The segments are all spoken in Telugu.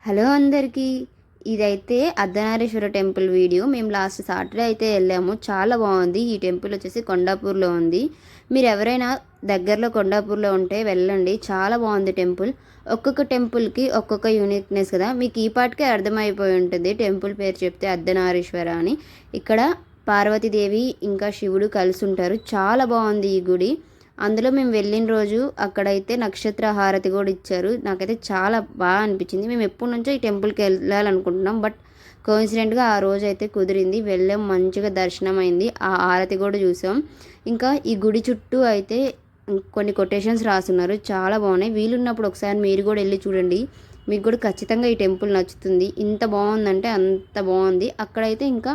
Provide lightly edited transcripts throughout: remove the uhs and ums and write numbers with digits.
హలో అందరికీ. ఇదైతే అర్ధనారీశ్వర టెంపుల్ వీడియో. మేము లాస్ట్ సాటర్డే అయితే వెళ్ళాము. చాలా బాగుంది. ఈ టెంపుల్ వచ్చేసి కొండాపూర్లో ఉంది. మీరు ఎవరైనా దగ్గరలో కొండాపూర్లో ఉంటే వెళ్ళండి. చాలా బాగుంది టెంపుల్. ఒక్కొక్క టెంపుల్కి ఒక్కొక్క యూనిక్నెస్ కదా. మీకు ఈ పాటికే అర్థమైపోయి ఉంటుంది టెంపుల్ పేరు చెప్తే అర్ధనారీశ్వర అని. ఇక్కడ పార్వతీదేవి ఇంకా శివుడు కలిసి ఉంటారు. చాలా బాగుంది ఈ గుడి. అందులో మేము వెళ్ళిన రోజు అక్కడైతే నక్షత్ర హారతి కూడా ఇచ్చారు. నాకైతే చాలా బాగా అనిపించింది. మేము ఎప్పటి నుంచో ఈ టెంపుల్కి వెళ్ళాలనుకుంటున్నాం, బట్ కోఇన్సిడెంట్గా ఆ రోజు అయితే కుదిరింది. వెళ్ళాం, మంచిగా దర్శనం అయింది, ఆ హారతి కూడా చూసాం. ఇంకా ఈ గుడి చుట్టూ అయితే కొన్ని కొటేషన్స్ రాసున్నారు, చాలా బాగున్నాయి. వీలున్నప్పుడు ఒకసారి మీరు కూడా వెళ్ళి చూడండి, మీకు కూడా ఖచ్చితంగా ఈ టెంపుల్ నచ్చుతుంది. ఇంత బాగుందంటే అంత బాగుంది. అక్కడైతే ఇంకా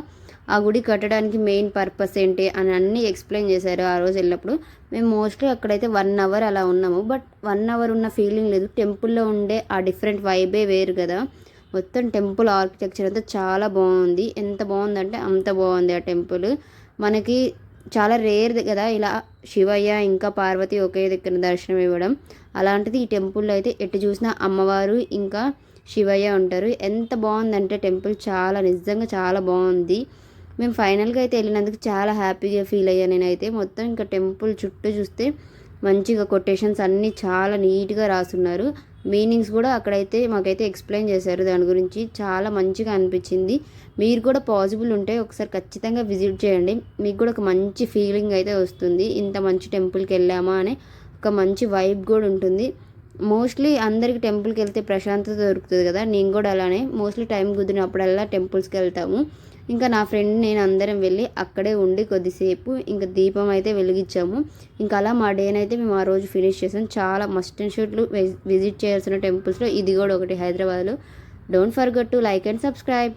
ఆ గుడి కట్టడానికి మెయిన్ పర్పస్ ఏంటి అని అన్నీ ఎక్స్ప్లెయిన్ చేశారు ఆ రోజు వెళ్ళినప్పుడు. మేము మోస్ట్లీ అక్కడైతే 1 అవర్ అలా ఉన్నాము, బట్ 1 అవర్ ఉన్న ఫీలింగ్ లేదు. టెంపుల్లో ఉండే ఆ డిఫరెంట్ వైబే వేరు కదా. మొత్తం టెంపుల్ ఆర్కిటెక్చర్ అంతా చాలా బాగుంది. ఎంత బాగుందంటే అంత బాగుంది ఆ టెంపుల్. మనకి చాలా రేర్ కదా ఇలా శివయ్య ఇంకా పార్వతి ఒకే దగ్గర దర్శనం ఇవ్వడం. అలాంటిది ఈ టెంపుల్లో అయితే ఎటు చూసినా అమ్మవారు ఇంకా శివయ్య ఉంటారు. ఎంత బాగుందంటే టెంపుల్ చాలా నిజంగా చాలా బాగుంది. మేము ఫైనల్గా అయితే వెళ్ళినందుకు చాలా హ్యాపీగా ఫీల్ అయ్యాను నేనైతే. మొత్తం ఇంకా టెంపుల్ చుట్టూ చూస్తే మంచిగా కొటేషన్స్ అన్నీ చాలా నీట్గా రాసున్నారు. మీనింగ్స్ కూడా అక్కడైతే మాకైతే ఎక్స్ప్లెయిన్ చేశారు. దాని గురించి చాలా మంచిగా అనిపించింది. మీరు కూడా పాసిబుల్ ఉంటే ఒకసారి ఖచ్చితంగా విజిట్ చేయండి. మీకు కూడా ఒక మంచి ఫీలింగ్ అయితే వస్తుంది. ఇంత మంచి టెంపుల్కి వెళ్ళామా అనే ఒక మంచి వైబ్ కూడా ఉంటుంది. మోస్ట్లీ అందరికి టెంపుల్కి వెళ్తే ప్రశాంతత దొరుకుతుంది కదా. నేను కూడా అలానే మోస్ట్లీ టైం కుదిరినప్పుడల్లా టెంపుల్స్కి వెళ్తాము. ఇంకా నా ఫ్రెండ్ నేను అందరం వెళ్ళి అక్కడే ఉండి కొద్దిసేపు ఇంకా దీపం అయితే వెలిగించాము. ఇంకా అలా మా డేనైతే మేము ఆ రోజు ఫినిష్ చేసాం. చాలా మస్ట్ అండ్ షుడ్లు విజిట్ చేయాల్సిన టెంపుల్స్లో ఇది కూడా ఒకటి హైదరాబాద్లో. Don't forget to like and subscribe.